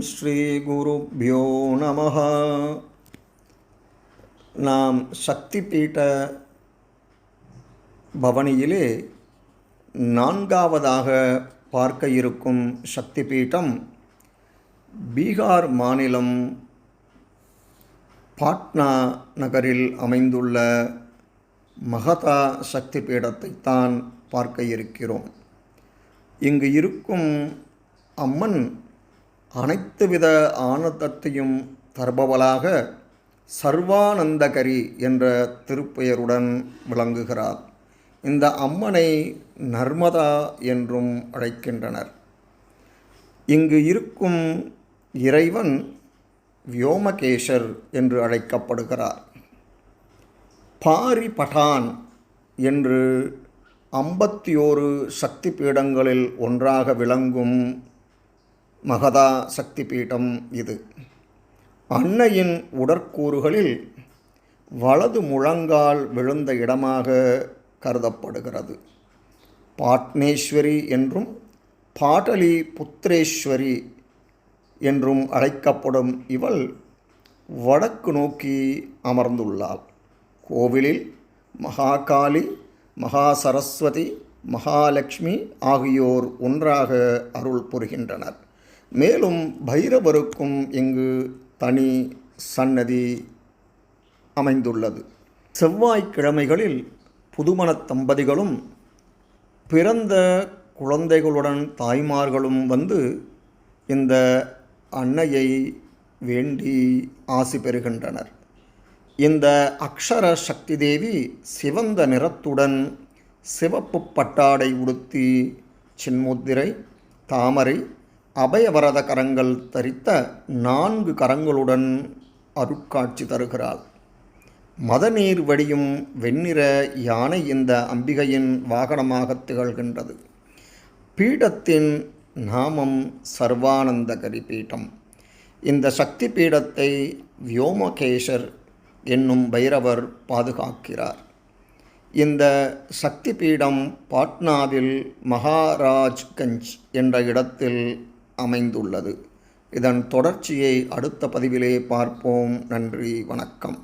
ஸ்ரீ குருப்யோ நமஹ. நாம் சக்தி பீட பவனியிலே நான்காவதாக பார்க்க இருக்கும் சக்தி பீடம் பீகார் மாநிலம் பாட்னா நகரில் அமைந்துள்ள மகதா சக்தி பீடத்தைத்தான் பார்க்க இருக்கிறோம். இங்கு இருக்கும் அம்மன் அனைத்து வித ஆனந்தத்தையும் தருபவளாக சர்வானந்தகரி என்ற திருப்பெயருடன் விளங்குகிறார். இந்த அம்மனை நர்மதா என்றும் அழைக்கின்றனர். இங்கு இருக்கும் இறைவன் வியோமகேசர் என்று அழைக்கப்படுகிறார். பாரிபட்டான் என்று 51 சக்தி பீடங்களில் ஒன்றாக விளங்கும் மகதா சக்தி பீடம் இது. அன்னையின் உடற்கூறுகளில் வலது முழங்கால் விழுந்த இடமாக கருதப்படுகிறது. பாட்னேஸ்வரி என்றும் பாடலி புத்திரேஸ்வரி என்றும் அழைக்கப்படும் இவள் வடக்கு நோக்கி அமர்ந்துள்ளாள். கோவிலில் மகாகாளி, மகா சரஸ்வதி, மகாலட்சுமி ஆகியோர் ஒன்றாக அருள் புரிகின்றனர். மேலும் பைரவருக்கும் இங்கு தனி சன்னதி அமைந்துள்ளது. செவ்வாய்க்கிழமைகளில் புதுமண தம்பதிகளும் பிறந்த குழந்தைகளுடன் தாய்மார்களும் வந்து இந்த அன்னையை வேண்டி ஆசி பெறுகின்றனர். இந்த அக்ஷர சக்தி தேவி சிவந்த நிறத்துடன் சிவப்பு பட்டாடை உடுத்தி சின்முத்திரை, தாமரை, அபயவரத கரங்கள் தரித்த 4 கரங்களுடன் அருட்காட்சி தருகிறாள். மதநீர் வடியும் வெண்ணிற யானை இந்த அம்பிகையின் வாகனமாக திகழ்கின்றது. பீடத்தின் நாமம் சர்வானந்தகரி பீடம். இந்த சக்தி பீடத்தை வியோமகேசர் என்னும் பைரவர் பாதுகாக்கிறார். இந்த சக்தி பீடம் பாட்னாவில் மகாராஜ்கஞ்ச் என்ற இடத்தில் அமைந்துள்ளது. இதன் தொடர்ச்சியை அடுத்த பதிவிலே பார்ப்போம். நன்றி, வணக்கம்.